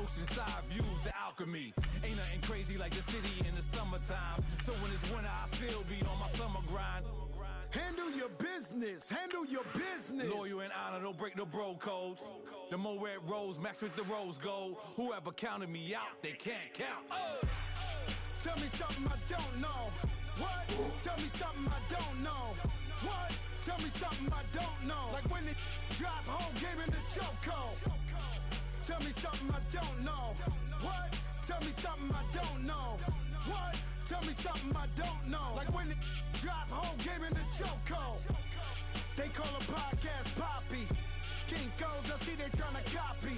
oceanside views, the alchemy. Ain't nothing crazy like the city in the summertime. So when it's winter, I still be on my summer grind. Handle your business. Handle your business. Loyal and honor, don't break the bro codes. The more red rose, max with the rose gold. Whoever counted me out, they can't count. Tell me something I don't know. What? Tell me something I don't know. What? Tell me something I don't know. Like when it drop home, gave him the chokehold. Tell me something I don't know. What? Tell me something I don't know. What? Tell me something I don't know. Like when it drop home, gave him the chokehold. They call a podcast Poppy. Kinkos, I see they tryna copy.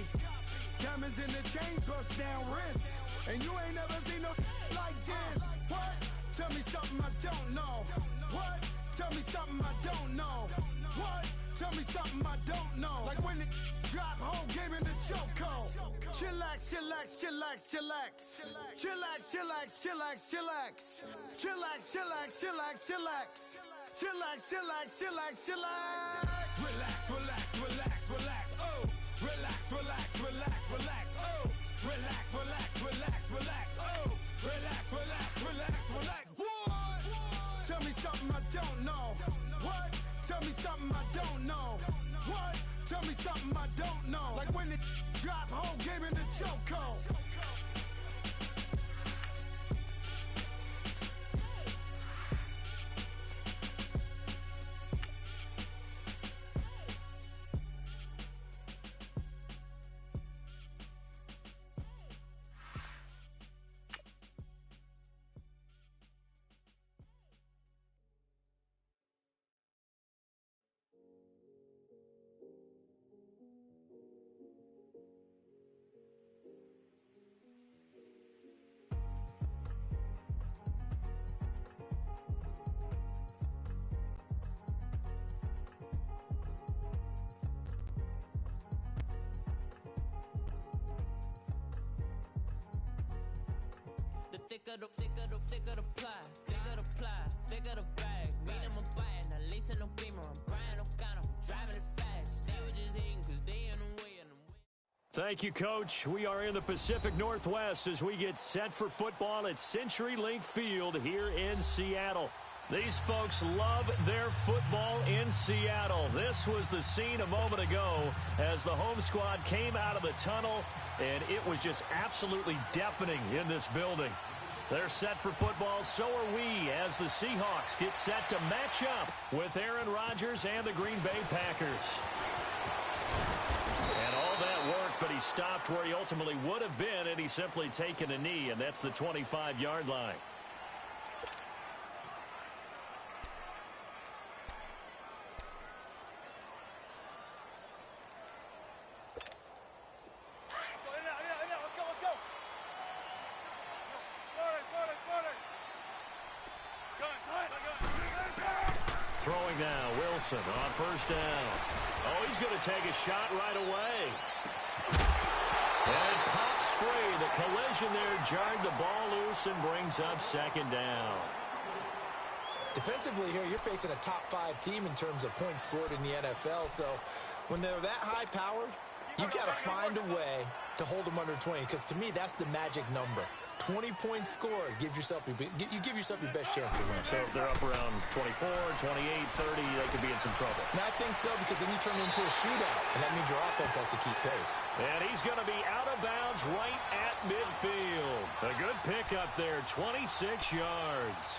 Diamonds in the chains, bust down wrists. And you ain't never seen no like this. What? Tell me something I don't know. What? Tell me something I don't know. What? Tell me something I don't know. Like when it drop home, gave him the chokehold. Chillax, chillax, chillax, chillax. Chillax, chillax, chillax, chillax. Chillax, chillax, chillax, chillax. Chillax, chillax, chillax, chillax. Relax, relax, relax, relax. Oh, relax, relax, relax, relax. Oh, relax, relax, relax, relax. Oh, relax, relax, relax, relax. What? Tell me something I don't know. What? Tell me something I don't know. What? Tell me something I don't know. Like when it drop home, gave him the chokehold. Thicker the pie, thicker the bag. Meet him a bite, now lacing no beamer. I'm Brian O'Connor, driving it fast. They were just hating cause they in the way. Thank you, Coach. We are in the Pacific Northwest as we get set for football at CenturyLink Field here in Seattle. These folks love their football in Seattle. This was the scene a moment ago as the home squad came out of the tunnel, and it was just absolutely deafening in this building. They're set for football, so are we, as the Seahawks get set to match up with Aaron Rodgers and the Green Bay Packers. And all that work, but he stopped where he ultimately would have been had he simply taken a knee, and that's the 25-yard line. Throwing now, Wilson on first down. Oh, he's going to take a shot right away. And it pops free. The collision there jarred the ball loose and brings up second down. Defensively here, you're facing a top-5 team in terms of points scored in the NFL. So when they're that high-powered, you've got to find a way to hold them under 20, because to me, that's the magic number. 20 points scored, you give yourself your best chance to win. So if they're up around 24, 28, 30, they could be in some trouble. And I think so, because then you turn it into a shootout, and that means your offense has to keep pace. And he's going to be out of bounds right at midfield. A good pickup there, 26 yards.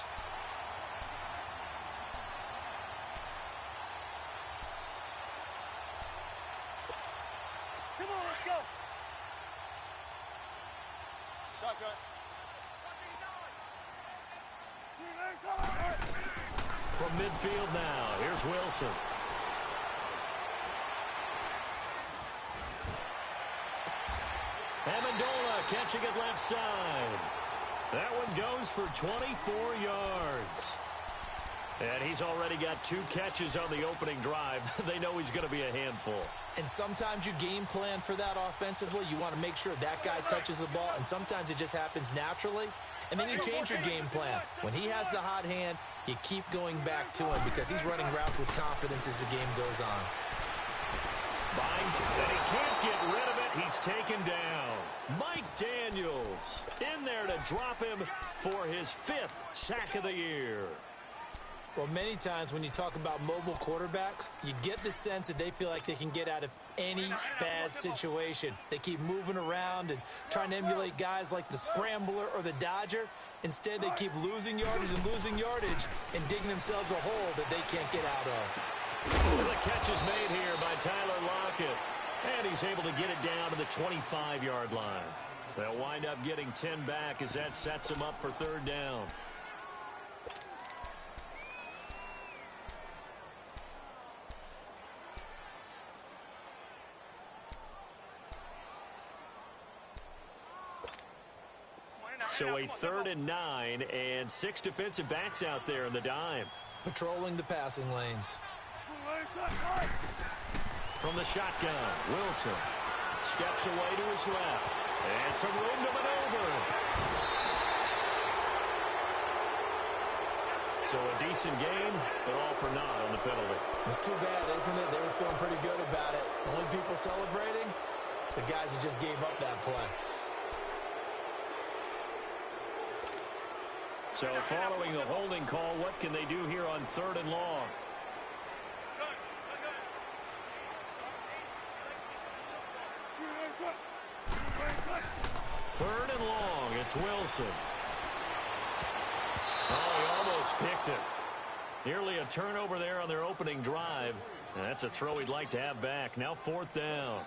Come on, let's go. Shotgun. From midfield now, here's Wilson. Amendola catching it left side. That one goes for 24 yards. And he's already got 2 catches on the opening drive. They know he's going to be a handful. And sometimes you game plan for that offensively. You want to make sure that guy touches the ball, and sometimes it just happens naturally. And then you change your game plan. When he has the hot hand, you keep going back to him because he's running routes with confidence as the game goes on. Byington, and he can't get rid of it. He's taken down. Mike Daniels in there to drop him for his 5th sack of the year. Well, many times when you talk about mobile quarterbacks, you get the sense that they feel like they can get out of any bad situation. They keep moving around and trying to emulate guys like the Scrambler or the Dodger. Instead, they keep losing yardage and digging themselves a hole that they can't get out of. The catch is made here by Tyler Lockett. And he's able to get it down to the 25-yard line. They'll wind up getting 10 back as that sets them up for 3rd down. So a 3rd and 9 and 6 defensive backs out there in the dime. Patrolling the passing lanes. From the shotgun, Wilson steps away to his left. And some room to maneuver. So a decent game, but all for naught on the penalty. It's too bad, isn't it? They were feeling pretty good about it. Only people celebrating, the guys who just gave up that play. So following the holding call, what can they do here on 3rd and long? Third and long, it's Wilson. Oh, he almost picked it. Nearly a turnover there on their opening drive. And that's a throw he'd like to have back. Now 4th down.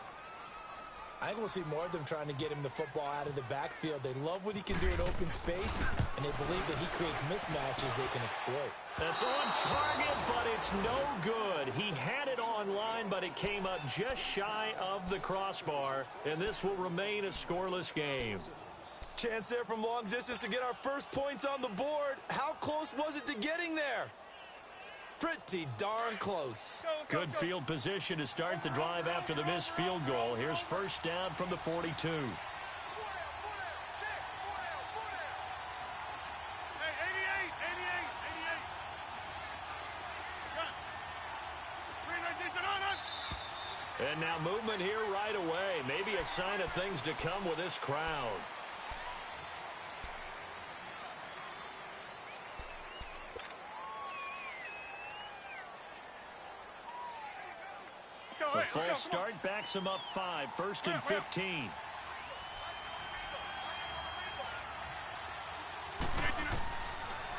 I think we'll see more of them trying to get him the football out of the backfield. They love what he can do in open space, and they believe that he creates mismatches they can exploit. That's on target, but it's no good. He had it on line, but it came up just shy of the crossbar, and this will remain a scoreless game. Chance there from long distance to get our first points on the board. How close was it to getting there? Pretty darn close. Good field position to start the drive after the missed field goal. Here's 1st down from the 42. And now movement here right away. Maybe a sign of things to come with this crowd. The false start backs him up 5, 1st and 15.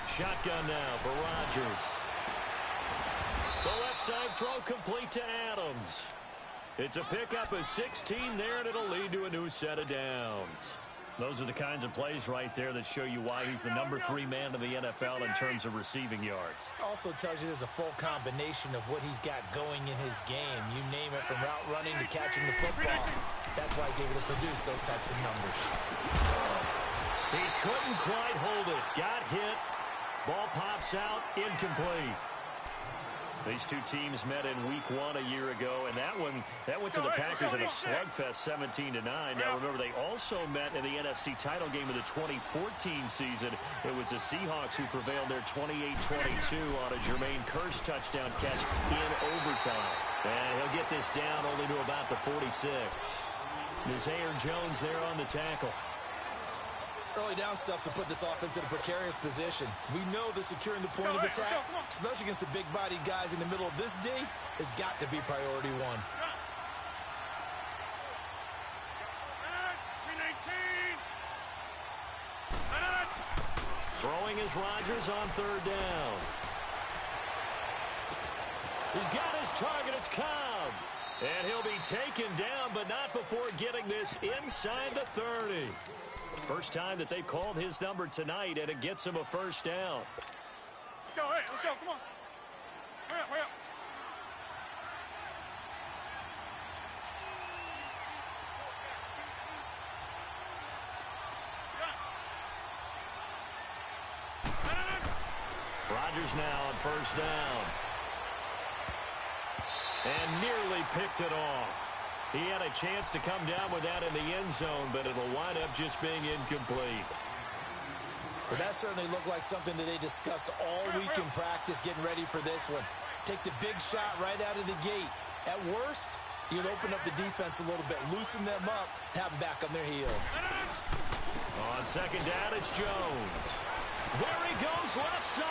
Shotgun now for Rodgers. The left side throw complete to Adams. It's a pickup of 16 there, and it'll lead to a new set of downs. Those are the kinds of plays right there that show you why he's the number 3 man in the NFL in terms of receiving yards. Also tells you there's a full combination of what he's got going in his game. You name it, from route running to catching the football. That's why he's able to produce those types of numbers. He couldn't quite hold it. Got hit. Ball pops out. Incomplete. These two teams met in week 1 a year ago, and that went to the Packers in a slugfest 17-9. Now, remember, they also met in the NFC title game of the 2014 season. It was the Seahawks who prevailed there 28-22 on a Jermaine Kearse touchdown catch in overtime. And he'll get this down only to about the 46. Nazaire Jones there on the tackle. Early down stuff to put this offense in a precarious position. We know that securing the point of attack, especially against the big-bodied guys in the middle of this D, has got to be priority 1. Throwing is Rodgers on 3rd down. He's got his target. It's Cobb. And he'll be taken down, but not before getting this inside the 30. First time that they've called his number tonight, and it gets him a 1st down. Let's go, hey, let's go, come on. Hurry up, hurry up. Rodgers now on 1st down. And nearly picked it off. He had a chance to come down with that in the end zone, but it'll wind up just being incomplete. Well, that certainly looked like something that they discussed all week in practice getting ready for this one. Take the big shot right out of the gate. At worst, You'll open up the defense a little bit, loosen them up, have them back on their heels. On second down, it's Jones. There he goes left side.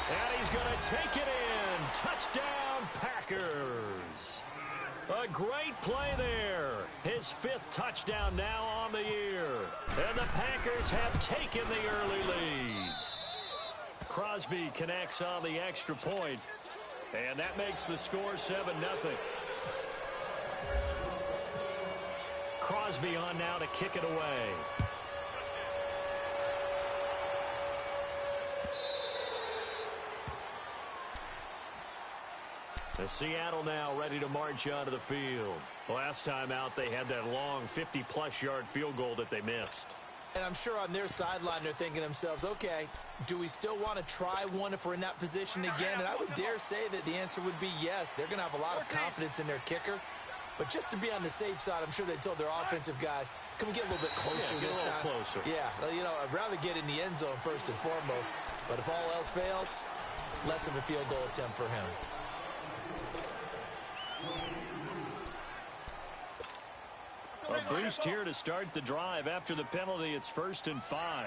And he's going to take it in. Touchdown, Packers. A great play there. His 5th touchdown now on the year. And the Packers have taken the early lead. Crosby connects on the extra point. And that makes the score 7-0. Crosby on now to kick it away. The Seattle now ready to march onto the field. Last time out, they had that long 50-plus yard field goal that they missed. And I'm sure on their sideline they're thinking to themselves, okay, do we still want to try one if we're in that position again? And I would dare say that the answer would be yes. They're going to have a lot of confidence in their kicker. But just to be on the safe side, I'm sure they told their offensive guys, can we get a little bit closer this time? Closer. Yeah, you know, I'd rather get in the end zone first and foremost. But if all else fails, less of a field goal attempt for him. A boost here to start the drive. After the penalty, it's 1st and 5.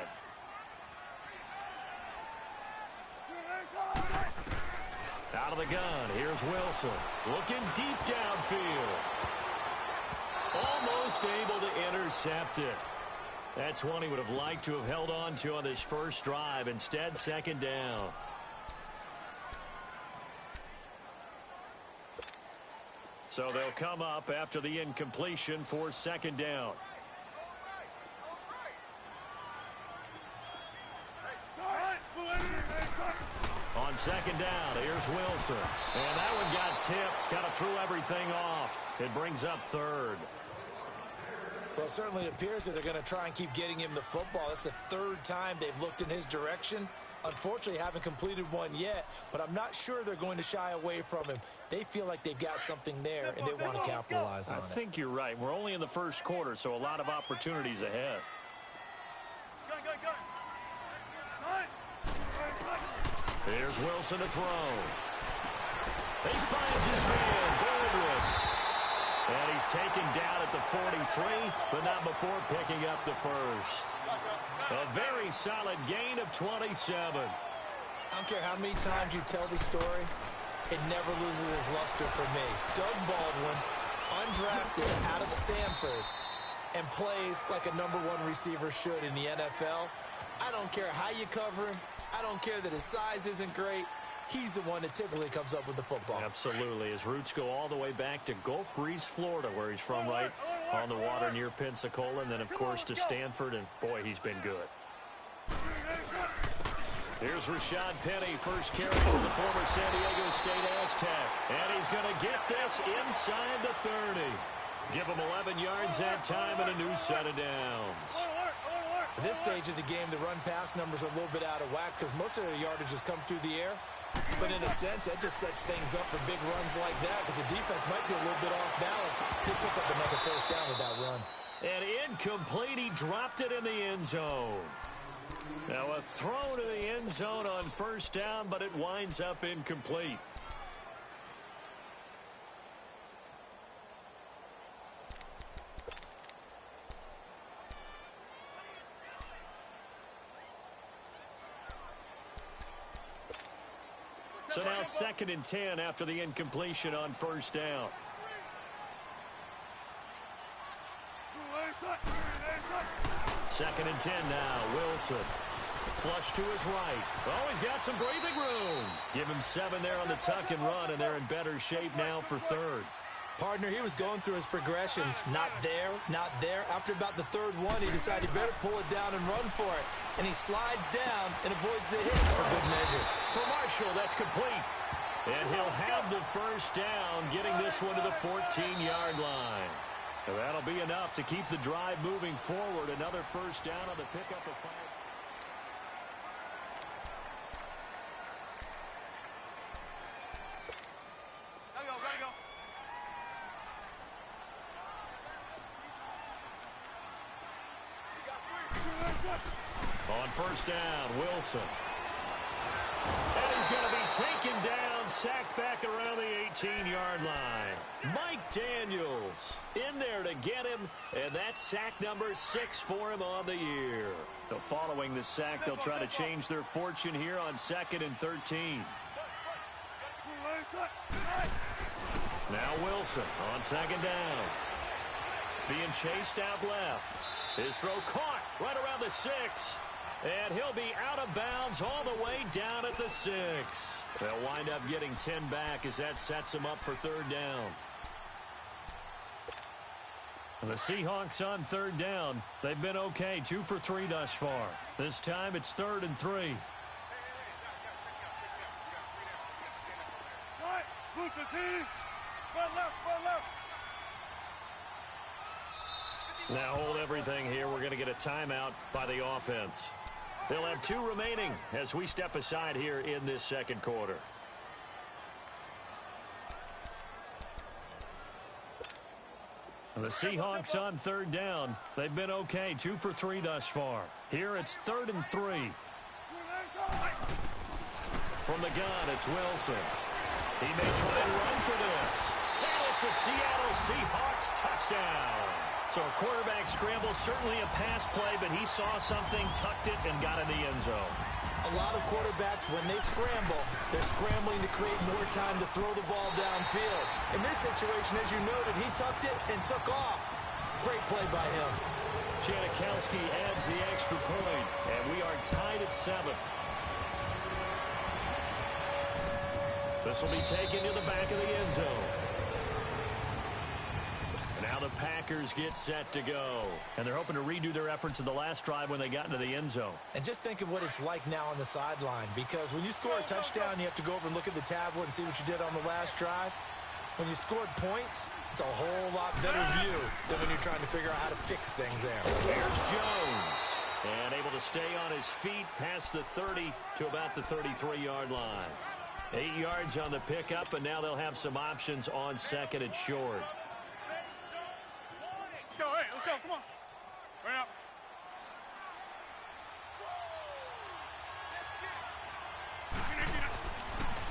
Out of the gun, here's Wilson. Looking deep downfield. Almost able to intercept it. That's one he would have liked to have held on to on this first drive. Instead, 2nd down. So they'll come up after the incompletion for 2nd down. On 2nd down, here's Wilson. And that one got tipped. Kind of threw everything off. It brings up 3rd. Well, it certainly appears that they're going to try and keep getting him the football. That's the 3rd time they've looked in his direction. Unfortunately, haven't completed one yet, but I'm not sure they're going to shy away from him. They feel like they've got something there, and they want to capitalize on it. I think you're right. We're only in the first quarter, so a lot of opportunities ahead. Here's Wilson to throw. He finds his man, Baldwin. And he's taken down at the 43, but not before picking up the first. A very solid gain of 27. I don't care how many times you tell the story, it never loses its luster for me. Doug Baldwin, undrafted out of Stanford, and plays like a #1 receiver should in the NFL. I don't care how you cover him. I don't care that his size isn't great. He's the one that typically comes up with the football. Absolutely. His roots go all the way back to Gulf Breeze, Florida, where he's from, right on the water near Pensacola, and then, of course, to Stanford, and, boy, he's been good. Here's Rashad Penny, first carry for the former San Diego State Aztec, and he's going to get this inside the 30. Give him 11 yards that time and a new set of downs. At this stage of the game, the run-pass numbers are a little bit out of whack because most of their yardage has come through the air. But in a sense, that just sets things up for big runs like that because the defense might be a little bit off balance. He'll pick up another first down with that run. And incomplete. He dropped it in the end zone. Now a throw to the end zone on first down, but it winds up incomplete. So now 2nd and 10 after the incompletion on first down. Second and 10 now. Wilson. Flush to his right. Oh, he's got some breathing room. Give him 7 there on the tuck and run, and they're in better shape now for 3rd. Partner, he was going through his progressions. Not there, not there. After about the 3rd one, he decided he better pull it down and run for it. And he slides down and avoids the hit for good measure. For Marshall, that's complete. And he'll have the first down, getting this one to the 14-yard line. And that'll be enough to keep the drive moving forward. Another first down on the pickup of 5. On first down, Wilson. And he's he's going to be taken down, sacked back around the 18-yard line. Mike Daniels in there to get him, and that's sack number 6 for him on the year. So following the sack, they'll try to change their fortune here on 2nd and 13. Now Wilson on 2nd down. Being chased out left. His throw caught right around the 6. And he'll be out of bounds all the way down at the 6. They'll wind up getting 10 back as that sets them up for 3rd down. And the Seahawks on 3rd down. They've been okay, 2 for 3 thus far. This time it's 3rd and 3. Now hold everything here. We're going to get a timeout by the offense. They'll have 2 remaining as we step aside here in this 2nd quarter. And the Seahawks on 3rd down. They've been okay, 2 for 3 thus far. Here it's 3rd and 3. From the gun, it's Wilson. He may try and run for this. And it's a Seattle Seahawks touchdown. So a quarterback scramble, certainly a pass play, but he saw something, tucked it, and got in the end zone. A lot of quarterbacks, when they scramble, they're scrambling to create more time to throw the ball downfield. In this situation, as you noted, he tucked it and took off. Great play by him. Janikowski adds the extra point, and we are tied at 7. This will be taken to the back of the end zone. Now the Packers get set to go. And they're hoping to redo their efforts in the last drive when they got into the end zone. And just think of what it's like now on the sideline, because when you score a touchdown, you have to go over and look at the tablet and see what you did on the last drive. When you scored points, it's a whole lot better view than when you're trying to figure out how to fix things there. There's Jones. And able to stay on his feet past the 30 to about the 33-yard line. 8 yards on the pickup, and now they'll have some options on 2nd and short. Let's go, come on. Hurry up.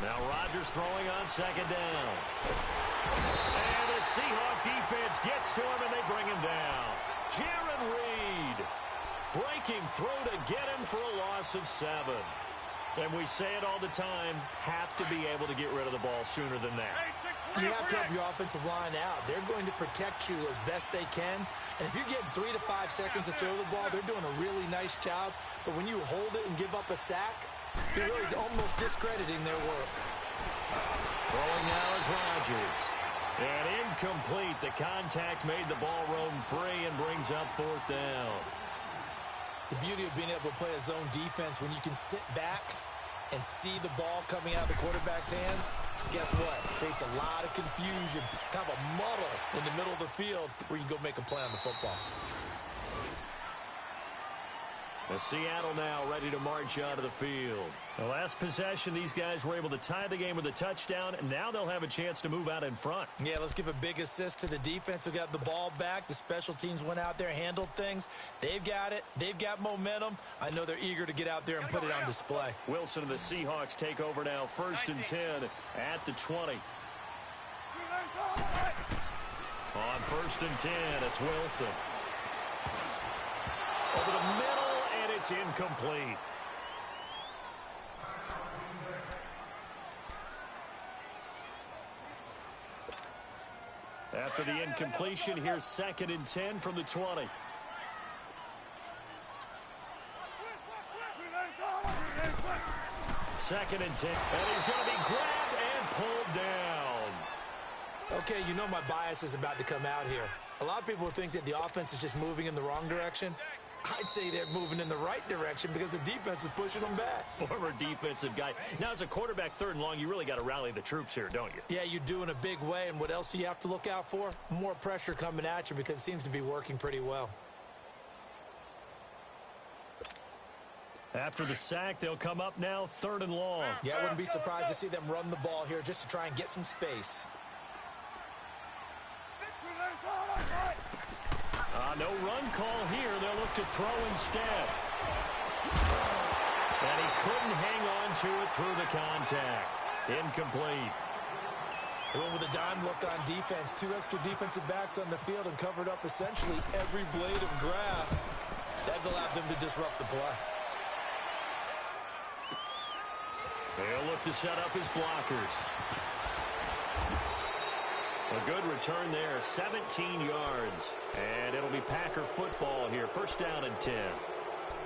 Now Rodgers throwing on 2nd down. And the Seahawk defense gets to him, and they bring him down. Jarran Reed breaking through to get him for a loss of 7. And we say it all the time, have to be able to get rid of the ball sooner than that. You have to help your offensive line out. They're going to protect you as best they can. And if you're getting 3 to 5 seconds to throw the ball, they're doing a really nice job. But when you hold it and give up a sack, you're really almost discrediting their work. Throwing now is Rodgers. And incomplete. The contact made the ball roam free and brings up 4th down. The beauty of being able to play a zone defense when you can sit back and see the ball coming out of the quarterback's hands, guess what? Creates a lot of confusion, kind of a muddle in the middle of the field where you can go make a play on the football. The Seattle now ready to march out of the field. The last possession, these guys were able to tie the game with a touchdown, and now they'll have a chance to move out in front. Yeah, let's give a big assist to the defense who got the ball back. The special teams went out there, handled things. They've got it. They've got momentum. I know they're eager to get out there and put it on display. Wilson and the Seahawks take over now, 1st and 10 at the 20. On 1st and 10, it's Wilson. Over the middle, and it's incomplete. After the incompletion, here's 2nd and 10 from the 20. Second and 10. And he's going to be grabbed and pulled down. Okay, you know my bias is about to come out here. A lot of people think that the offense is just moving in the wrong direction. I'd say they're moving in the right direction because the defense is pushing them back. Former defensive guy. Now, as a quarterback 3rd and long, you really got to rally the troops here, don't you? Yeah, you do in a big way. And what else do you have to look out for? More pressure coming at you because it seems to be working pretty well. After the sack, they'll come up now 3rd and long. Yeah, I wouldn't be surprised to see them run the ball here just to try and get some space. No run call here. They'll look to throw instead. And he couldn't hang on to it through the contact. Incomplete. They went with a dime look on defense. 2 extra defensive backs on the field and covered up essentially every blade of grass. That allowed them to disrupt the play. They'll look to set up his blockers. A good return there, 17 yards. And it'll be Packer football here. First down and 10.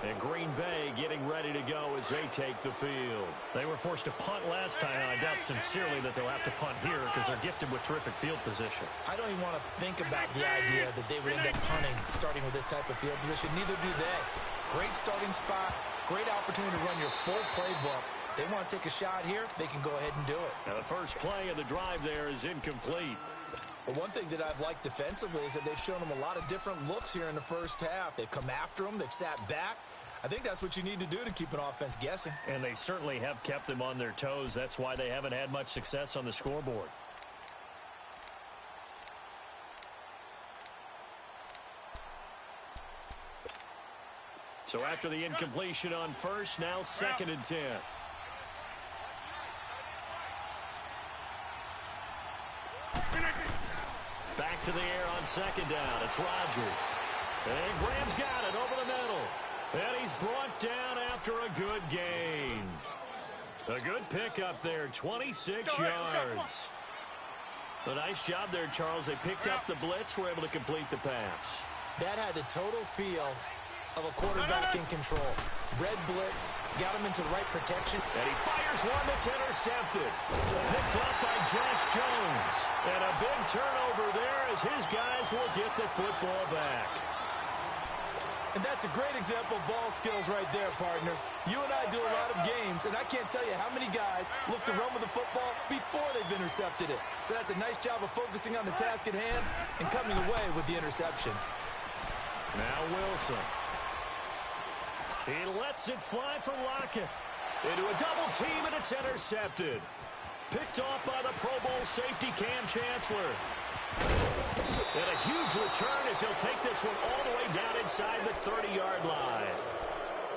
And Green Bay getting ready to go as they take the field. They were forced to punt last time. I doubt sincerely that they'll have to punt here because they're gifted with terrific field position. I don't even want to think about the idea that they would end up punting starting with this type of field position. Neither do they. Great starting spot. Great opportunity to run your full playbook. They want to take a shot here, they can go ahead and do it. Now the first play of the drive there is incomplete. But one thing that I've liked defensively is that they've shown them a lot of different looks here in the first half. They've come after them. They've sat back. I think that's what you need to do to keep an offense guessing. And they certainly have kept them on their toes. That's why they haven't had much success on the scoreboard. So after the incompletion on first, now 2nd and 10. Back to the air on 2nd down. It's Rodgers. And Graham's got it over the middle. And he's brought down after a good gain. A good pickup there, 26 yards. A nice job there, Charles. They picked up the blitz, were able to complete the pass. That had the total feel of a quarterback in control. Red blitz, got him into the right protection. And he fires one that's intercepted. Picked up by Josh Jones. And a big turnover there as his guys will get the football back. And that's a great example of ball skills right there, partner. You and I do a lot of games, and I can't tell you how many guys look to run with the football before they've intercepted it. So that's a nice job of focusing on the task at hand and coming away with the interception. Now Wilson. He lets it fly for Lockett. Into a double team, and it's intercepted. Picked off by the Pro Bowl safety Cam Chancellor. And a huge return as he'll take this one all the way down inside the 30-yard line.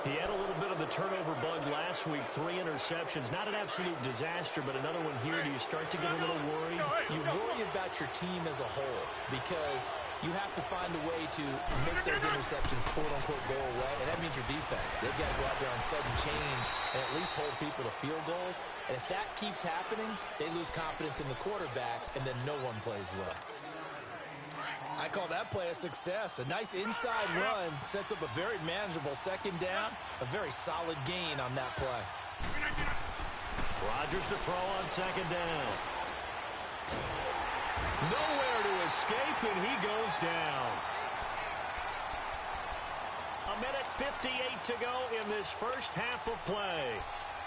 He had a little bit of the turnover bug last week, 3 interceptions. Not an absolute disaster, but another one here. Do you start to get a little worried? You worry about your team as a whole because you have to find a way to make those interceptions, quote-unquote, go away, and that means your defense. They've got to go out there on sudden change and at least hold people to field goals. And if that keeps happening, they lose confidence in the quarterback, and then no one plays well. I call that play a success. A nice inside run sets up a very manageable 2nd down. A very solid gain on that play. Rodgers to throw on 2nd down. Nowhere to escape, and he goes down. 1:58 to go in this first half of play.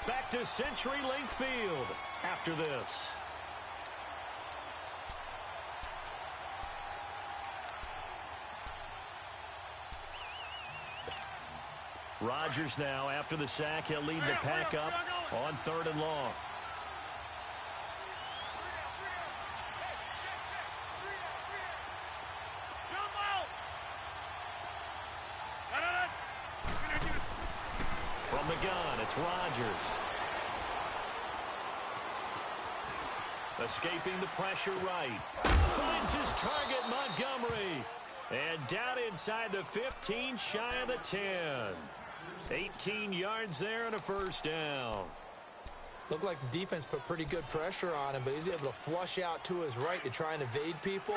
Back to CenturyLink Field after this. Rodgers now, after the sack, he'll lead the pack up on 3rd and long. From the gun, it's Rodgers. Escaping the pressure right. Finds his target, Montgomery. And down inside the 15, shy of the 10. 18 yards there and a first down. Looked like the defense put pretty good pressure on him, but he's able to flush out to his right to try and evade people.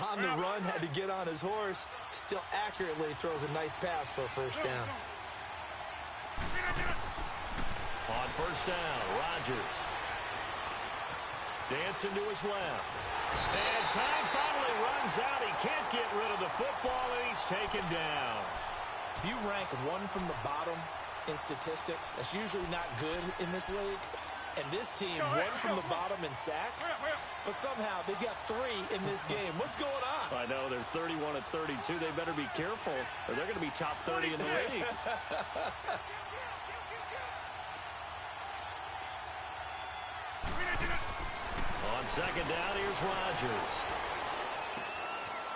On the run, had to get on his horse. Still accurately throws a nice pass for a first down. On first down, Rodgers. Dancing to his left. And time finally runs out. He can't get rid of the football, and he's taken down. If you rank one from the bottom in statistics, that's usually not good in this league. And this team, one from the bottom in sacks, but somehow they've got 3 in this game. What's going on? I know, they're 31 of 32. They better be careful, or they're going to be top 30 in the league. On 2nd down, here's Rodgers.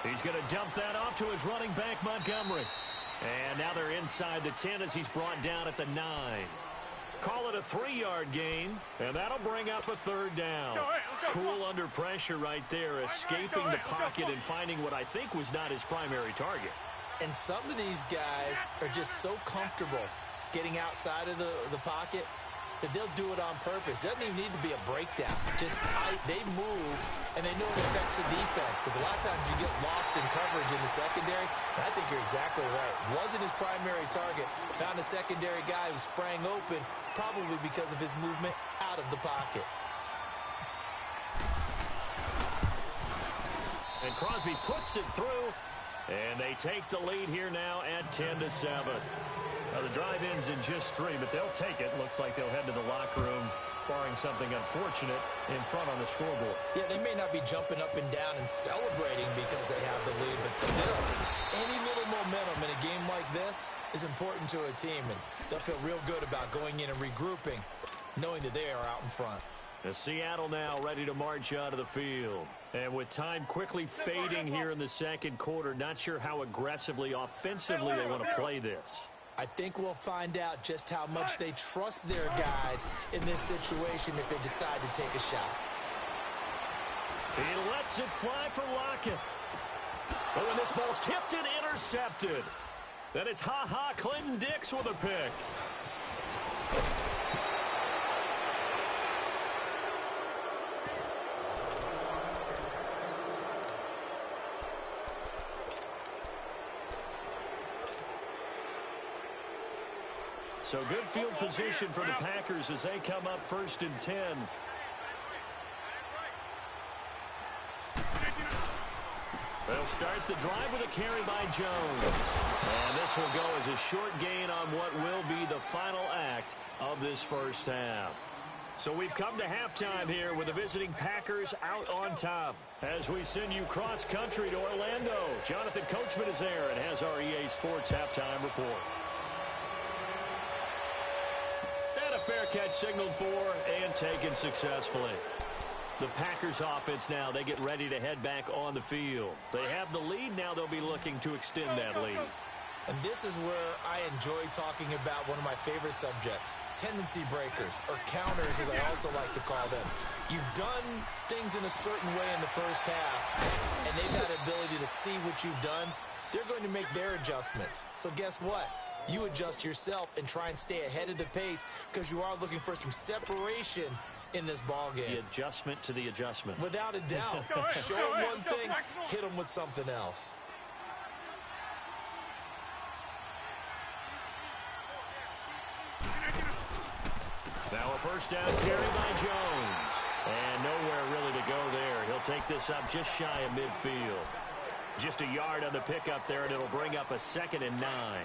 He's going to dump that off to his running back, Montgomery. And now they're inside the 10 as he's brought down at the 9. Call it a 3-yard gain, and that'll bring up a third down. Cool under pressure right there, escaping the pocket and finding what I think was not his primary target. And some of these guys are just so comfortable getting outside of the pocket that they'll do it on purpose. It doesn't even need to be a breakdown. Just they move, and they know it affects the defense, because a lot of times you get lost in coverage in the secondary, and I think you're exactly right. Wasn't his primary target. Found a secondary guy who sprang open, probably because of his movement out of the pocket. And Crosby puts it through, and they take the lead here now at 10-7. Now the drive ends in just 3, but they'll take it. Looks like they'll head to the locker room, barring something unfortunate, in front on the scoreboard. Yeah, they may not be jumping up and down and celebrating because they have the lead, but still, any little momentum in a game like this is important to a team, and they'll feel real good about going in and regrouping, knowing that they are out in front. As Seattle now ready to march out of the field. And with time quickly fading here in the second quarter, not sure how aggressively, offensively they want to play this. I think we'll find out just how much they trust their guys in this situation if they decide to take a shot. He lets it fly for Lockett. Oh, and this ball's tipped and intercepted. Then it's Clinton Dix with a pick. So good field position for the Packers as they come up 1st and 10. They'll start the drive with a carry by Jones. And this will go as a short gain on what will be the final act of this first half. So we've come to halftime here with the visiting Packers out on top. As we send you cross-country to Orlando, Jonathan Coachman is there and has our EA Sports halftime report. And a fair catch signaled for and taken successfully. The Packers offense now, they get ready to head back on the field. They have the lead. Now they'll be looking to extend that lead. And this is where I enjoy talking about one of my favorite subjects, tendency breakers, or counters as I also like to call them. You've done things in a certain way in the first half, and they've had the ability to see what you've done. They're going to make their adjustments. So guess what? You adjust yourself and try and stay ahead of the pace because you are looking for some separation in this ball game. The adjustment to the adjustment. Without a doubt. Show them one thing, hit them with something else. Now a first down carry by Jones. And nowhere really to go there. He'll take this up just shy of midfield. Just a yard on the pickup there, and it'll bring up a 2nd and 9.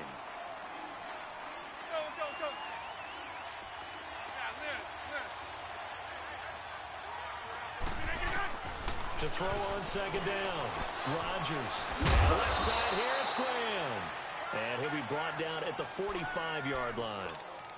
To throw on 2nd down. Rodgers. And left side here, it's Graham. And he'll be brought down at the 45-yard line.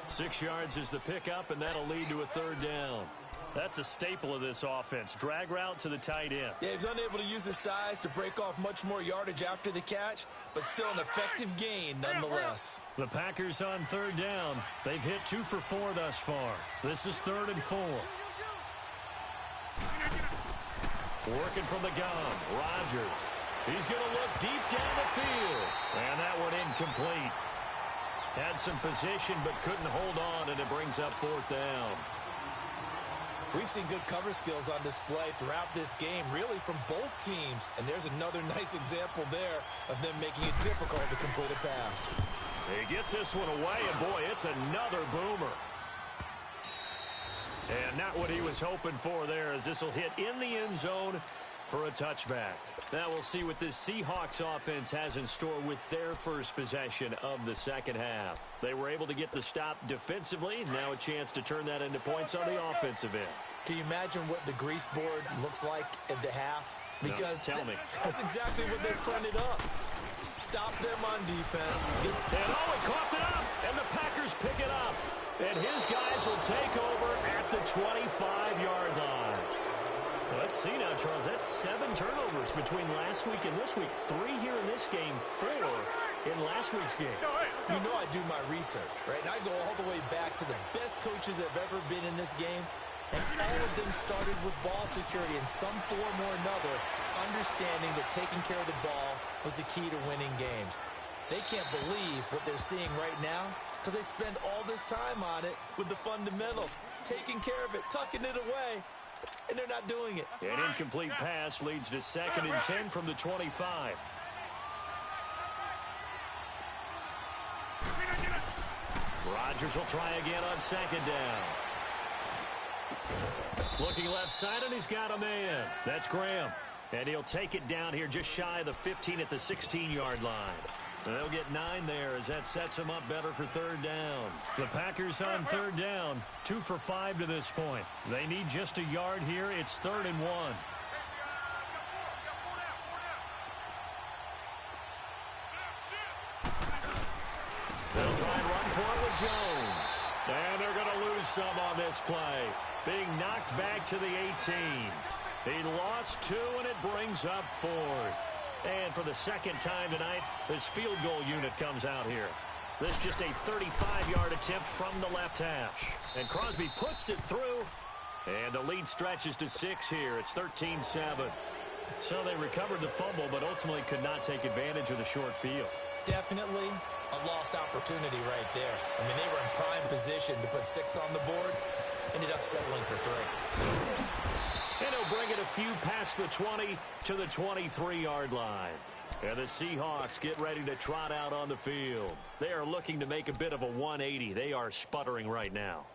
6 yards is the pickup, and that'll lead to a 3rd down. That's a staple of this offense. Drag route to the tight end. Yeah, he's unable to use his size to break off much more yardage after the catch, but still an effective gain nonetheless. The Packers on 3rd down. They've hit 2 for 4 thus far. This is 3rd and 4. Working from the gun, Rodgers. He's going to look deep down the field. And that one incomplete. Had some position but couldn't hold on, and it brings up 4th down. We've seen good cover skills on display throughout this game, really from both teams. And there's another nice example there of them making it difficult to complete a pass. He gets this one away, and boy, it's another boomer. And not what he was hoping for there, as this will hit in the end zone for a touchback. Now we'll see what this Seahawks offense has in store with their first possession of the second half. They were able to get the stop defensively. Now a chance to turn that into points on the offensive end. Can you imagine what the grease board looks like at the half? Because no, tell me. That's exactly what they printed up. Stop them on defense. And he coughed it up, and the Packers pick it up. And his guys will take over at the 25-yard line. Let's see now, Charles. That's 7 turnovers between last week and this week. 3 here in this game, 4 in last week's game. You know I do my research, right? And I go all the way back to the best coaches that have ever been in this game. And all of them started with ball security in some form or another, understanding that taking care of the ball was the key to winning games. They can't believe what they're seeing right now because they spend all this time on it with the fundamentals, taking care of it, tucking it away, and they're not doing it. An incomplete pass leads to 2nd and 10 from the 25. Rodgers will try again on 2nd down. Looking left side, and he's got a man. That's Graham. And he'll take it down here just shy of the 15 at the 16-yard line. They'll get 9 there as that sets them up better for 3rd down. The Packers on 3rd down, 2 for 5 to this point. They need just a yard here. It's 3rd and 1. They'll try and run for it with Jones. And they're going to lose some on this play. Being knocked back to the 18. He lost 2, and it brings up 4th. And for the 2nd time tonight, this field goal unit comes out here. This just a 35-yard attempt from the left hash. And Crosby puts it through, and the lead stretches to 6 here. It's 13-7. So they recovered the fumble, but ultimately could not take advantage of the short field. Definitely a lost opportunity right there. I mean, they were in prime position to put 6 on the board. Ended up settling for 3. And he'll bring it a few past the 20 to the 23-yard line. And the Seahawks get ready to trot out on the field. They are looking to make a bit of a 180. They are sputtering right now.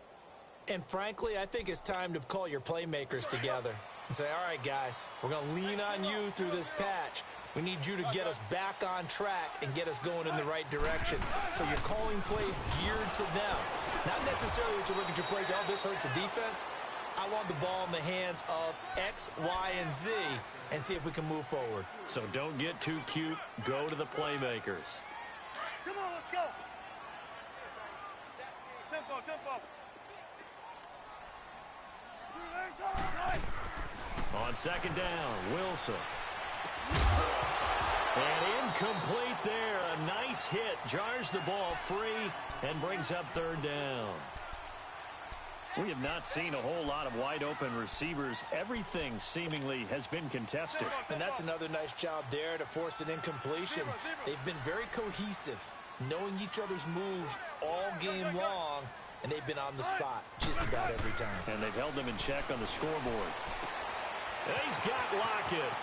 And frankly, I think it's time to call your playmakers together and say, all right, guys, we're going to lean on you through this patch. We need you to get us back on track and get us going in the right direction. So you're calling plays geared to them. Not necessarily what you look at your plays, oh, this hurts the defense. I want the ball in the hands of X, Y, and Z and see if we can move forward. So don't get too cute. Go to the playmakers. Come on, let's go. Tempo, tempo. On 2nd down, Wilson. And incomplete there. A nice hit. Jars the ball free and brings up 3rd down. We have not seen a whole lot of wide-open receivers. Everything seemingly has been contested. And that's another nice job there to force an incompletion. They've been very cohesive, knowing each other's moves all game long, and they've been on the spot just about every time. And they've held them in check on the scoreboard. And he's got Lockett.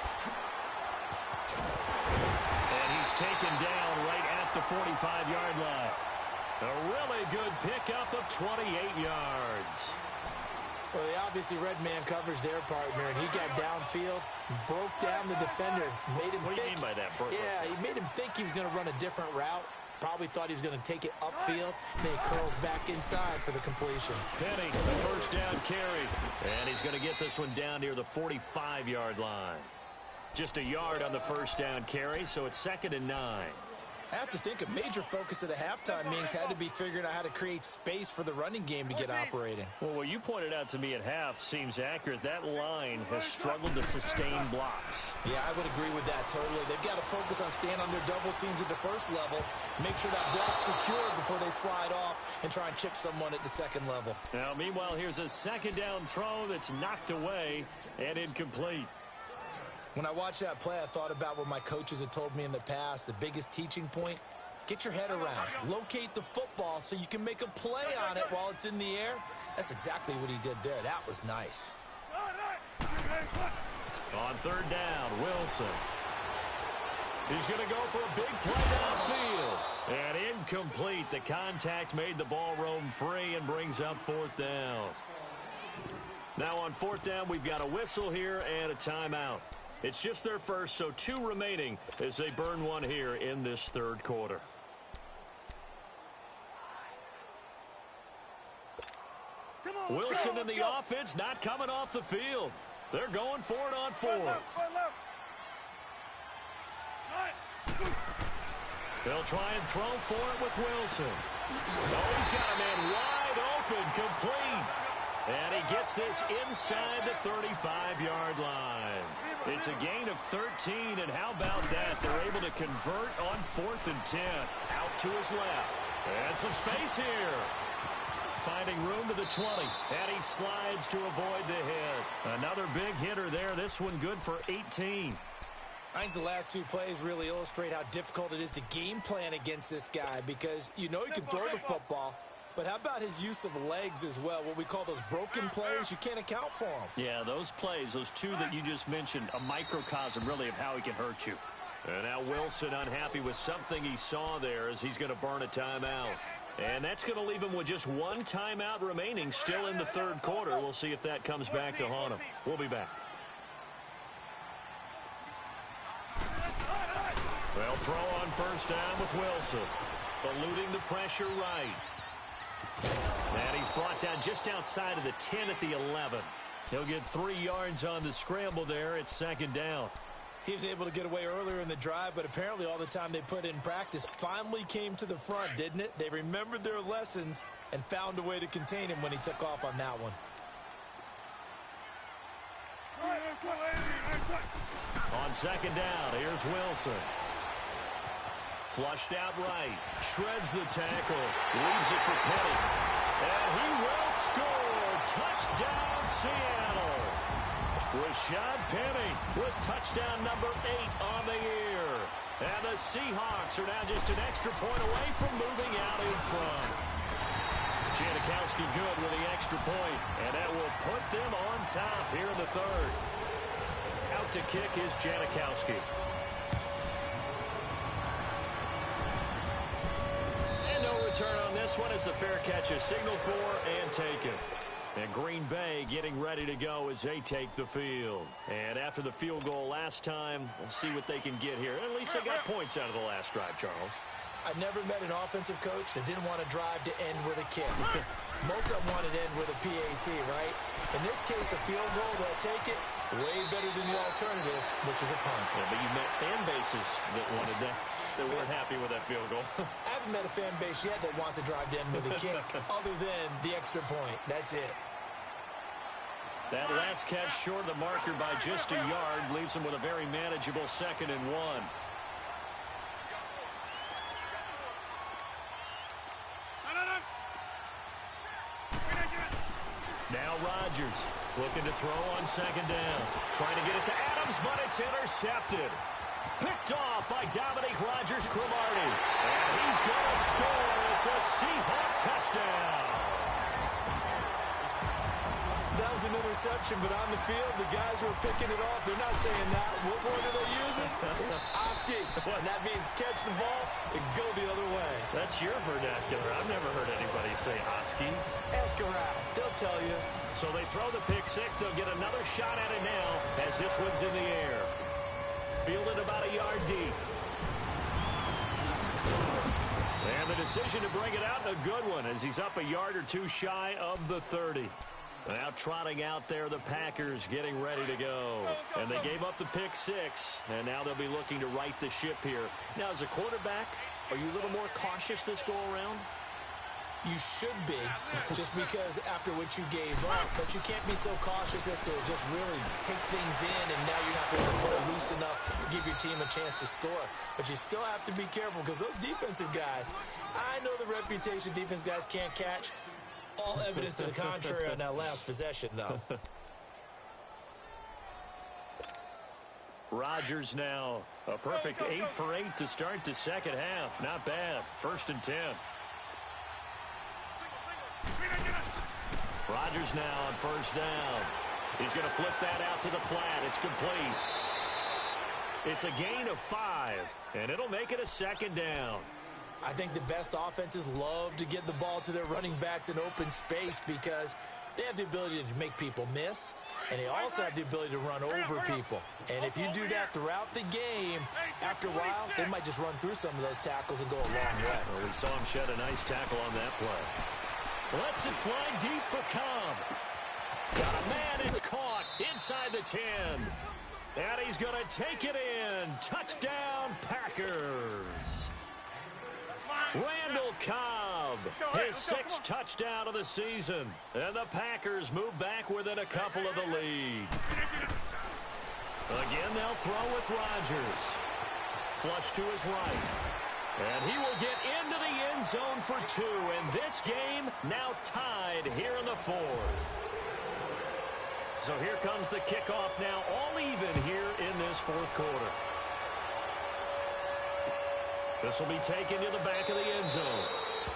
And he's taken down right at the 45-yard line. A really good pickup of 28 yards. Well, they obviously red man covers their partner, and he got downfield, broke down the defender, made him What do you mean by that? Yeah, he made him think he was going to run a different route. Probably thought he was going to take it upfield. Then he curls back inside for the completion. Penny, the 1st down carry. And he's going to get this one down near the 45-yard line. Just a yard on the 1st down carry, so it's 2nd and 9. I have to think a major focus of the halftime meetings had to be figuring out how to create space for the running game to get operating. Well, what you pointed out to me at half seems accurate. That line has struggled to sustain blocks. Yeah, I would agree with that totally. They've got to focus on staying on their double teams at the 1st level, make sure that block's secured before they slide off and try and chip someone at the 2nd level. Now, meanwhile, here's a 2nd down throw that's knocked away and incomplete. When I watched that play, I thought about what my coaches had told me in the past. The biggest teaching point, get your head around. Locate the football so you can make a play on it while it's in the air. That's exactly what he did there. That was nice. On 3rd down, Wilson. He's going to go for a big play downfield. And incomplete. The contact made the ball roam free and brings up 4th down. Now on 4th down, we've got a whistle here and a timeout. It's just their first, so 2 remaining as they burn one here in this 3rd quarter. Wilson in the offense not coming off the field. They're going for it on 4th. They'll try and throw for it with Wilson. Oh, he's got a man wide open, complete. And he gets this inside the 35-yard line. It's a gain of 13, and how about that? They're able to convert on 4th and 10. Out to his left. And some space here. Finding room to the 20. And he slides to avoid the hit. Another big hitter there. This one good for 18. I think the last two plays really illustrate how difficult it is to game plan against this guy, because you know he can throw the football, but how about his use of legs as well? What we call those broken plays, you can't account for them. Yeah, those plays, those two that you just mentioned, a microcosm really of how he can hurt you. And now Wilson unhappy with something he saw there as he's going to burn a timeout. And that's going to leave him with just one timeout remaining still in the third quarter. We'll see if that comes back to haunt him. We'll be back. They'll throw on first down with Wilson. Eluding the pressure right. And he's brought down just outside of the 10 at the 11. He'll get 3 yards on the scramble there. It's second down. He was able to get away earlier in the drive, but apparently all the time they put in practice finally came to the front, didn't it? They remembered their lessons and found a way to contain him when he took off on that one. On second down, here's Wilson. Flushed out right. Shreds the tackle. Leaves it for Penny. And he will score. Touchdown, Seattle. Rashad Penny with touchdown number 8 on the year. And the Seahawks are now just an extra point away from moving out in front. Janikowski good with the extra point, and that will put them on top here in the third. Out to kick is Janikowski. And no return on this one as the fair catch is signaled for and taken. And Green Bay getting ready to go as they take the field. And after the field goal last time, we'll see what they can get here. At least they got points out of the last drive, Charles. I never met an offensive coach that didn't want to drive to end with a kick. Most of them wanted to end with a PAT, right? In this case, a field goal, they'll take it. Way better than the alternative, which is a punt. Yeah, but you met fan bases that wanted that, that weren't happy with that field goal. I haven't met a fan base yet that wants to drive to end with a kick, other than the extra point. That's it. That last catch short of the marker by just a yard leaves him with a very manageable 2nd and 1. Now Rodgers looking to throw on second down. Trying to get it to Adams, but it's intercepted. Picked off by Dominique Rodgers-Cromartie. And he's going to score. It's a Seahawk touchdown. That was an interception, but on the field, the guys who are picking it off, they're not saying that. What word are they using? It's Oski. And that means catch the ball and go the other way. That's your vernacular. I've never heard anybody say Oski. Ask around. They'll tell you. So they throw the pick six. They'll get another shot at it now as this one's in the air. Fielded about a yard deep. And the decision to bring it out, a good one, as he's up a yard or two shy of the 30. Now trotting out there, the Packers getting ready to go. And they gave up the pick six, and now they'll be looking to right the ship here. Now, as a quarterback, are you a little more cautious this go-around? You should be, just because after what you gave up, but you can't be so cautious as to just really take things in, and now you're not going to put it loose enough to give your team a chance to score. But you still have to be careful, because those defensive guys, I know the reputation defense guys can't catch. All evidence to the contrary on that last possession, though. Rodgers now a perfect 8 for 8 to start the second half. Not bad. 1st and 10. Rodgers now on first down. He's going to flip that out to the flat. It's complete. It's a gain of 5, and it'll make it a 2nd down. I think the best offenses love to get the ball to their running backs in open space because they have the ability to make people miss, and they also have the ability to run over people. And if you do that throughout the game, after a while, they might just run through some of those tackles and go a long way. Well, we saw him shed a nice tackle on that play. Lets it fly deep for Cobb. Got a man, it's caught inside the 10. And he's going to take it in. Touchdown, Packers. Randall Cobb, his 6th touchdown of the season. And the Packers move back within a couple of the lead. Again, they'll throw with Rodgers. Flush to his right. And he will get into the end zone for 2. And this game now tied here in the 4th. So here comes the kickoff now, all even here in this 4th quarter. This will be taken to the back of the end zone.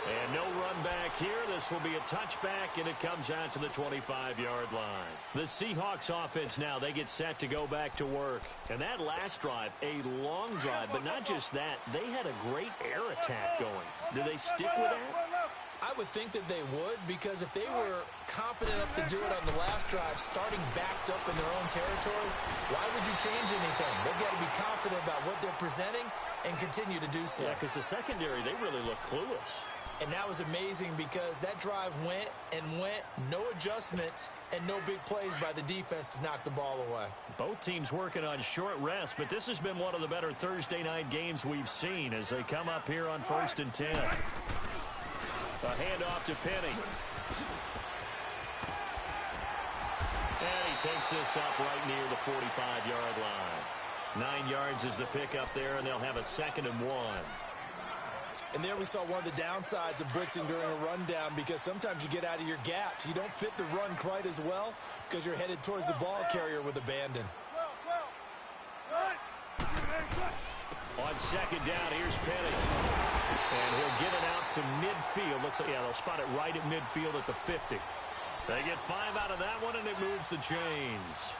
And no run back here. This will be a touchback, and it comes out to the 25-yard line. The Seahawks offense now, they get set to go back to work. And that last drive, a long drive, but not just that. They had a great air attack going. Do they stick with that? I would think that they would, because if they were competent enough to do it on the last drive, starting backed up in their own territory, why would you change anything? They've got to be confident about what they're presenting and continue to do so. Yeah, because the secondary, they really look clueless. And that was amazing because that drive went and went, no adjustments, and no big plays by the defense to knock the ball away. Both teams working on short rest, but this has been one of the better Thursday night games we've seen as they come up here on 1st and 10. A handoff to Penny. And he takes this up right near the 45-yard line. 9 yards is the pickup there, and they'll have a 2nd and 1. And there we saw one of the downsides of blitzing during a rundown, because sometimes you get out of your gaps. You don't fit the run quite as well because you're headed towards the ball carrier with abandon. On 2nd down, here's Penny. And he'll get it out to midfield. Looks like, yeah, they'll spot it right at midfield at the 50. They get 5 out of that one, and it moves the chains.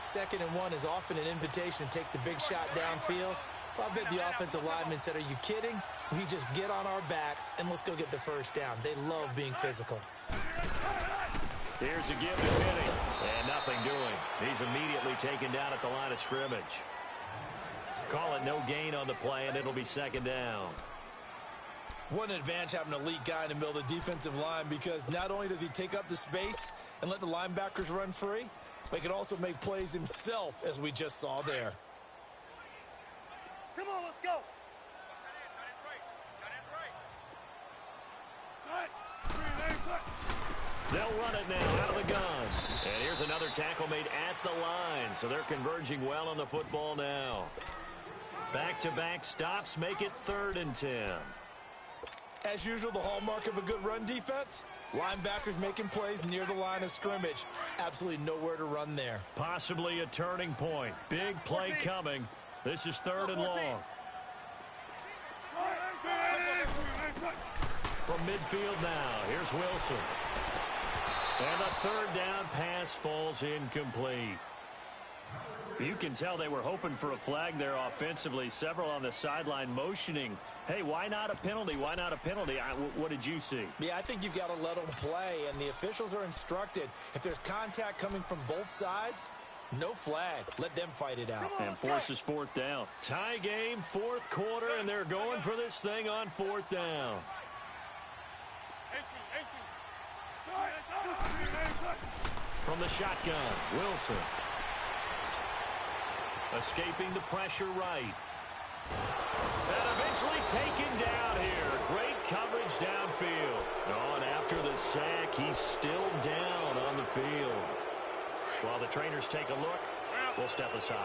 2nd and 1 is often an invitation to take the big shot downfield. Well, I bet the offensive lineman said, are you kidding? We just get on our backs, and let's go get the first down. They love being physical. Here's a give to Penny. And nothing doing. He's immediately taken down at the line of scrimmage. Call it no gain on the play, and it'll be 2nd down. What an advantage having an elite guy in the middle of the defensive line, because not only does he take up the space and let the linebackers run free, but he can also make plays himself, as we just saw there. Come on, let's go. They'll run it now out of the gun. And here's another tackle made at the line. So they're converging well on the football now. Back-to-back stops make it 3rd and 10. As usual, the hallmark of a good run defense, linebackers making plays near the line of scrimmage. Absolutely nowhere to run there. Possibly a turning point. Big play coming. This is 3rd and long. From midfield now, here's Wilson. And the 3rd down pass falls incomplete. You can tell they were hoping for a flag there offensively. Several on the sideline motioning, hey, why not a penalty? Why not a penalty? What did you see? Yeah, I think you've got to let them play, and the officials are instructed. If there's contact coming from both sides, no flag. Let them fight it out. And forces 4th down. Tie game, 4th quarter, and they're going for this thing on 4th down. From the shotgun, Wilson. Escaping the pressure right. And eventually taken down here. Great coverage downfield. Oh, and after the sack, he's still down on the field. While the trainers take a look, we'll step aside.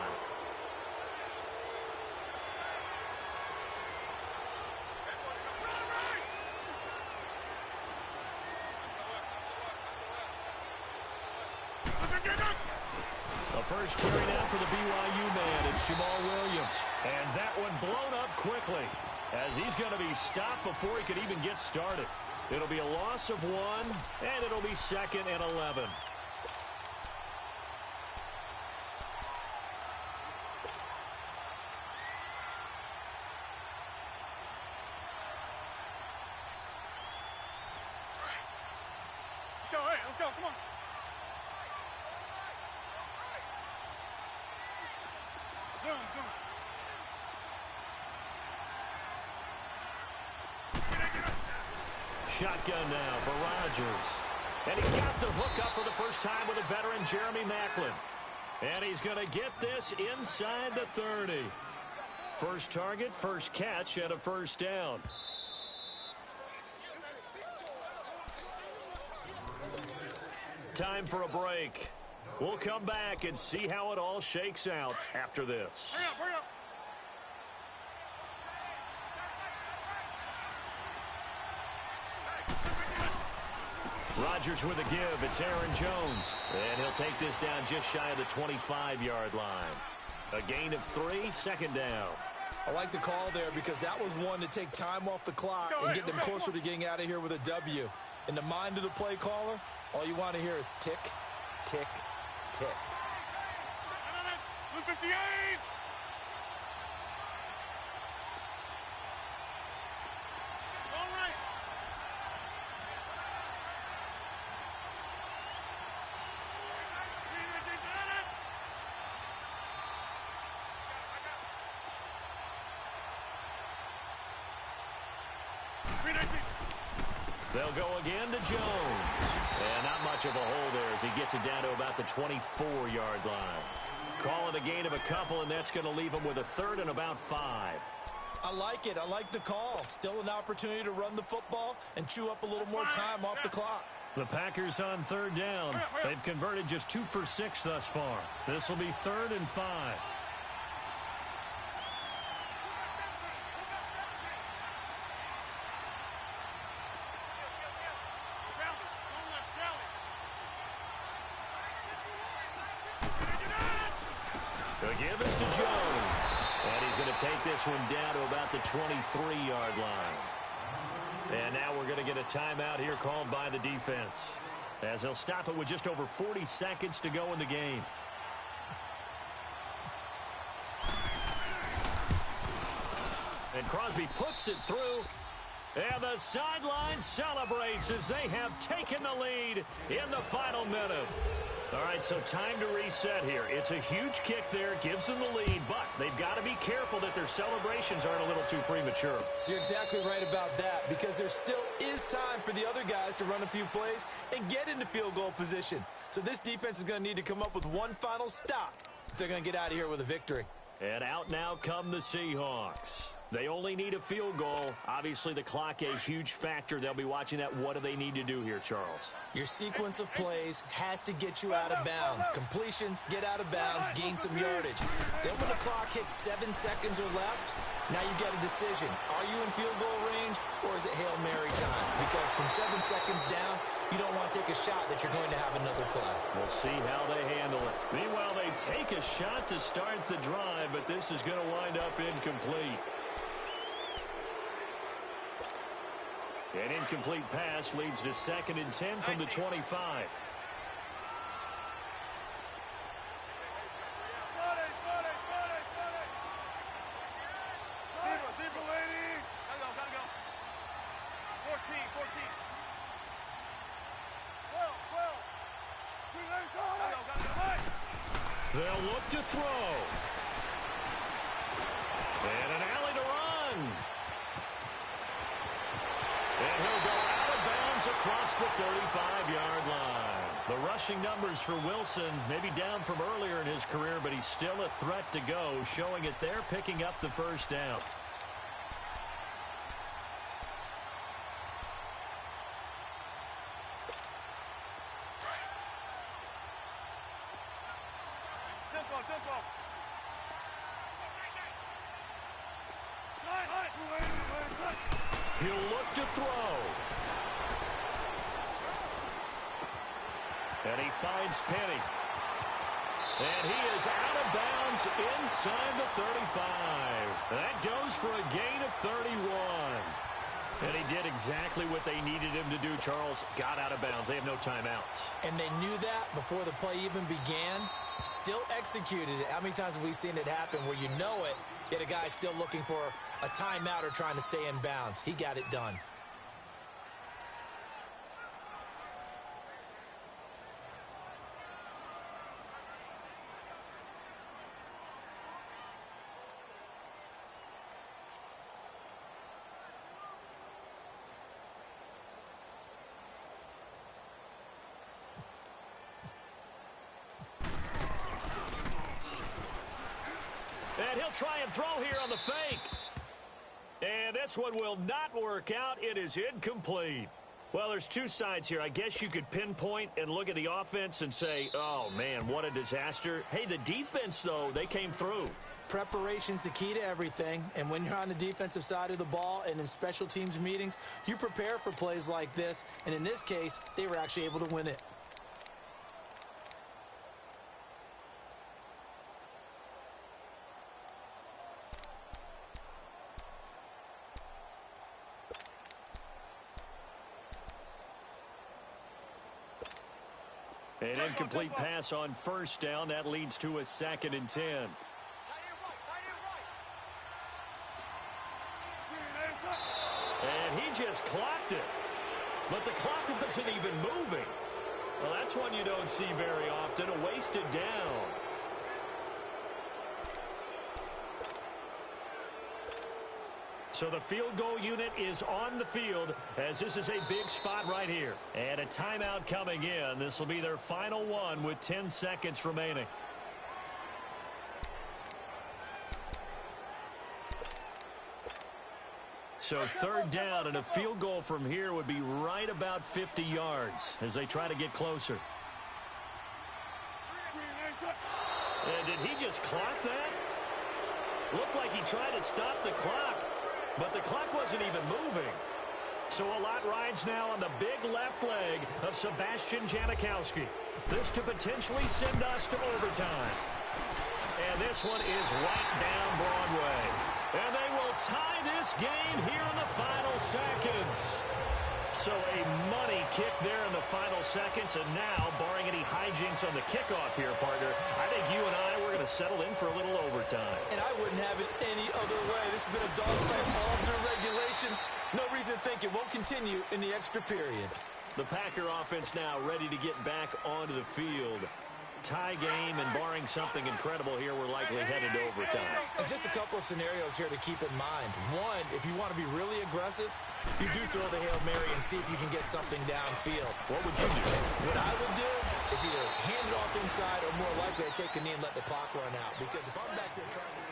The first carry now for the BYU man, it's Jamal Williams. And that one blown up quickly as he's going to be stopped before he could even get started. It'll be a loss of 1, and it'll be 2nd and 11. Let's go, come on. Zoom. Shotgun now for Rodgers. And he's got the hook up for the first time with a veteran, Jeremy Maclin. And he's going to get this inside the 30. First target, first catch, and a 1st down. Time for a break. We'll come back and see how it all shakes out after this. Hurry up. Rodgers with a give. It's Aaron Jones. And he'll take this down just shy of the 25-yard line. A gain of 3, second down. I like the call there because that was one to take time off the clock and get them closer to getting out of here with a W. In the mind of the play caller, all you want to hear is tick, tick, tick. 58! They'll go again to Jones. And not much of a hole there as he gets it down to about the 24-yard line. Call it a gain of a couple, and that's going to leave him with a third and about 5. I like it. I like the call. Still an opportunity to run the football and chew up a little more time off the clock. The Packers on third down. They've converted just 2 for 6 thus far. This will be 3rd and 5. The give is to Jones. And he's going to take this one down to about the 23-yard line. And now we're going to get a timeout here called by the defense, as they'll stop it with just over 40 seconds to go in the game. And Crosby puts it through. And the sideline celebrates as they have taken the lead in the final minute. All right, so time to reset here. It's a huge kick there, gives them the lead, but they've got to be careful that their celebrations aren't a little too premature. You're exactly right about that, because there still is time for the other guys to run a few plays and get into field goal position. So this defense is going to need to come up with one final stop if they're going to get out of here with a victory. And out now come the Seahawks. They only need a field goal. Obviously, the clock a huge factor. They'll be watching that. What do they need to do here, Charles? Your sequence of plays has to get you out of bounds. Completions, get out of bounds, gain some yardage. Then when the clock hits 7 seconds or left, now you get a decision. Are you in field goal range, or is it Hail Mary time? Because from 7 seconds down, you don't want to take a shot that you're going to have another play. We'll see how they handle it. Meanwhile, they take a shot to start the drive, but this is going to wind up incomplete. An incomplete pass leads to 2nd and 10 from the 25. They'll look to throw. And an alley to run. And he'll go out of bounds across the 35-yard line. The rushing numbers for Wilson maybe down from earlier in his career, but he's still a threat to go, showing it there, picking up the first down. He'll look to throw. And he finds Penny. And he is out of bounds inside the 35. That goes for a gain of 31. And he did exactly what they needed him to do, Charles. Got out of bounds. They have no timeouts. And they knew that before the play even began. Still executed it. How many times have we seen it happen where you know it, yet a guy's still looking for a timeout or trying to stay in bounds? He got it done. And he'll try and throw here on the fake. And this one will not work out. It is incomplete. Well, there's two sides here. I guess you could pinpoint and look at the offense and say, oh, man, what a disaster. Hey, the defense, though, they came through. Preparation's the key to everything, and when you're on the defensive side of the ball and in special teams meetings, you prepare for plays like this, and in this case, they were actually able to win it. An incomplete pass on first down. That leads to a 2nd and 10. And he just clocked it. But the clock wasn't even moving. Well, that's one you don't see very often. A wasted down. So the field goal unit is on the field as this is a big spot right here. And a timeout coming in. This will be their final one with 10 seconds remaining. So 3rd down, and a field goal from here would be right about 50 yards as they try to get closer. And did he just clock that? Looked like he tried to stop the clock. But the clock wasn't even moving. So a lot rides now on the big left leg of Sebastian Janikowski. This to potentially send us to overtime. And this one is right down Broadway. And they will tie this game here in the final seconds. So a money kick there in the final seconds. And now, barring any hijinks on the kickoff here, partner, I think you and I, we're going to settle in for a little overtime. And I wouldn't have it any other way. This has been a dogfight all through regulation. No reason to think it won't continue in the extra period. The Packer offense now ready to get back onto the field. Tie game, and barring something incredible here, we're likely headed to overtime. And just a couple of scenarios here to keep in mind. One, if you want to be really aggressive, you do throw the Hail Mary and see if you can get something downfield. What would you do? What I would do is either hand it off inside or more likely I take a knee and let the clock run out. Because if I'm back there trying to...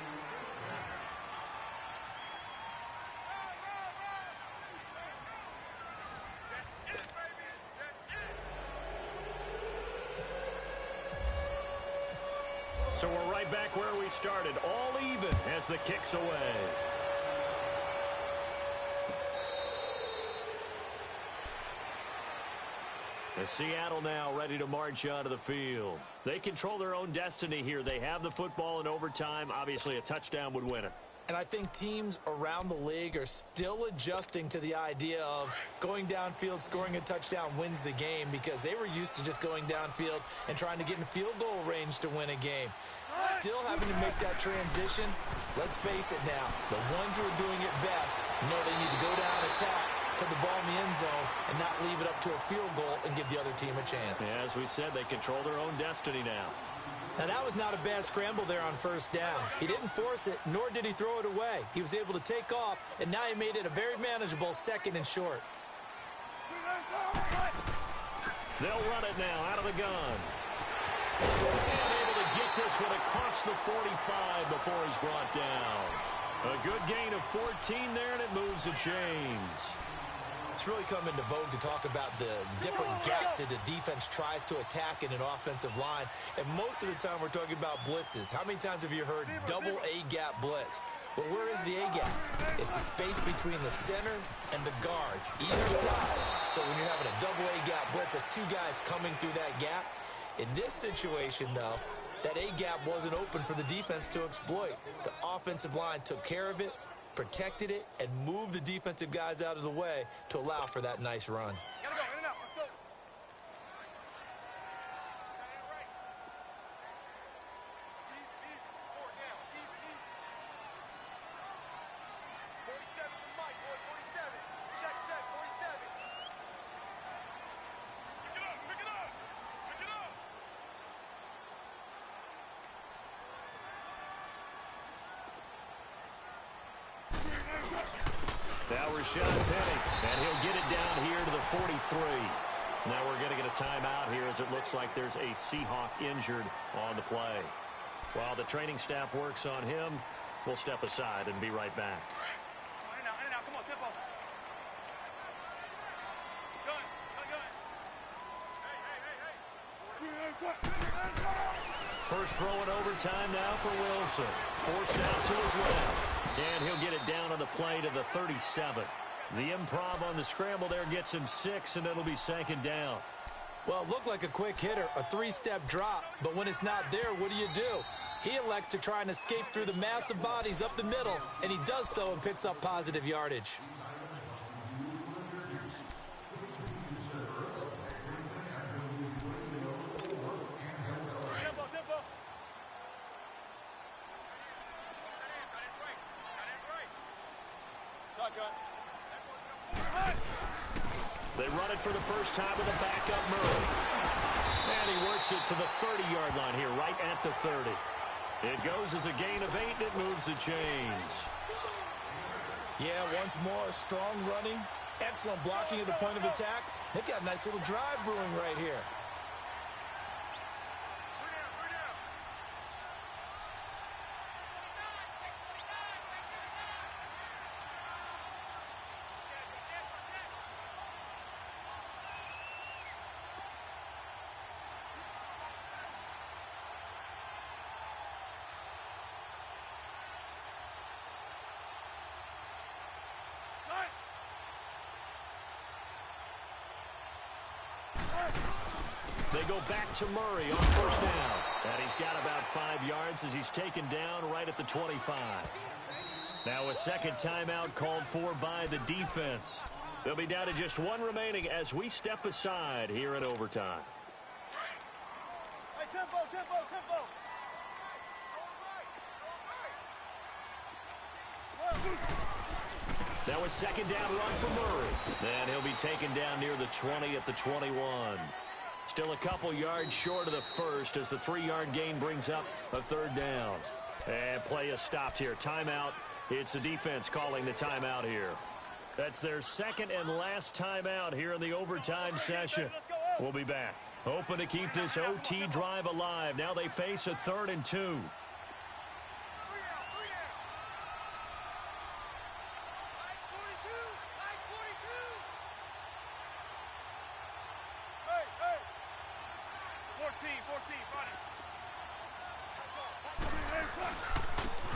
So we're right back where we started, all even as the kick's away. And Seattle now ready to march onto the field. They control their own destiny here. They have the football in overtime. Obviously, a touchdown would win it. And I think teams around the league are still adjusting to the idea of going downfield, scoring a touchdown wins the game, because they were used to just going downfield and trying to get in field goal range to win a game. Still having to make that transition. Let's face it now, the ones who are doing it best know they need to go down, attack, put the ball in the end zone, and not leave it up to a field goal and give the other team a chance. Yeah, as we said, they control their own destiny now. Now, that was not a bad scramble there on first down. He didn't force it, nor did he throw it away. He was able to take off, and now he made it a very manageable 2nd and short. They'll run it now out of the gun. And able to get this one across the 45 before he's brought down. A good gain of 14 there, and it moves the chains. It's really come into vogue to talk about the different gaps that the defense tries to attack in an offensive line. And most of the time we're talking about blitzes. How many times have you heard double A-gap blitz? Well, where is the A-gap? It's the space between the center and the guards, either side. So when you're having a double A-gap blitz, that's two guys coming through that gap. In this situation, though, that A-gap wasn't open for the defense to exploit. The offensive line took care of it, protected it, and moved the defensive guys out of the way to allow for that nice run. Gotta go, in and out, let's go. Easy, four down, easy. 47 from Mike, boy, 47. Check, 47. Pick it up, pick it up, pick it up. Now Rashad Penny, and he'll get it down here to the 43. Now we're going to get a timeout here as it looks like there's a Seahawk injured on the play. While the training staff works on him, we'll step aside and be right back. In and out, come on, tempo. Go. First throw in overtime now for Wilson. Forced out to his left. And he'll get it down on the play to the 37. The improv on the scramble there gets him 6, and it'll be second down. Well, it looked like a quick hitter, a 3-step drop, but when it's not there, what do? He elects to try and escape through the massive bodies up the middle, and he does so and picks up positive yardage. They run it for the first time with a backup Murray. And he works it to the 30-yard line here, right at the 30. It goes as a gain of 8, and it moves the chains. Yeah, once more, strong running, excellent blocking at the point of attack. They've got a nice little drive brewing right here. They go back to Murray on first down. And he's got about 5 yards as he's taken down right at the 25. Now a second timeout called for by the defense. They'll be down to just 1 remaining as we step aside here at overtime. Hey, tempo, tempo, tempo. Now a second down run for Murray. And he'll be taken down near the 20 at the 21. Still a couple yards short of the first as the 3-yard gain brings up a third down. And play is stopped here. Timeout. It's the defense calling the timeout here. That's their second and last timeout here in the overtime session. We'll be back. Hoping to keep this OT drive alive. Now they face a 3rd and 2.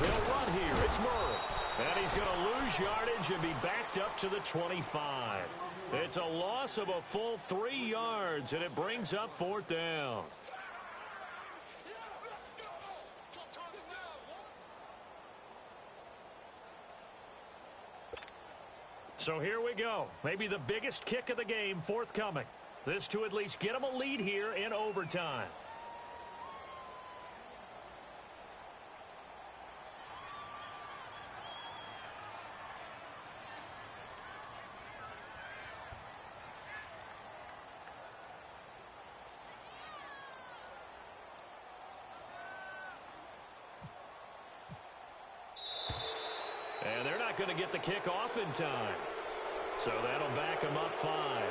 They'll run here. It's Murray. And he's going to lose yardage and be backed up to the 25. It's a loss of a full 3 yards, and it brings up 4th down. So here we go. Maybe the biggest kick of the game forthcoming. This to at least get them a lead here in overtime. And they're not going to get the kick off in time. So that'll back them up 5.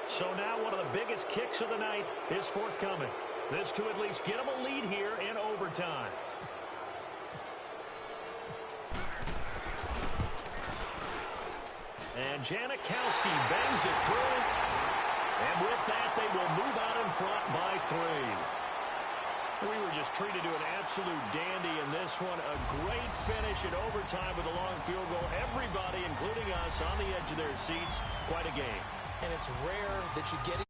So now one of the biggest kicks of the night is forthcoming. This to at least get them a lead here in overtime. And Janikowski bangs it through. And with that, they will move out in front by 3. We were just treated to an absolute dandy in this one. A great finish in overtime with a long field goal. Everybody, including us, on the edge of their seats. Quite a game. And it's rare that you get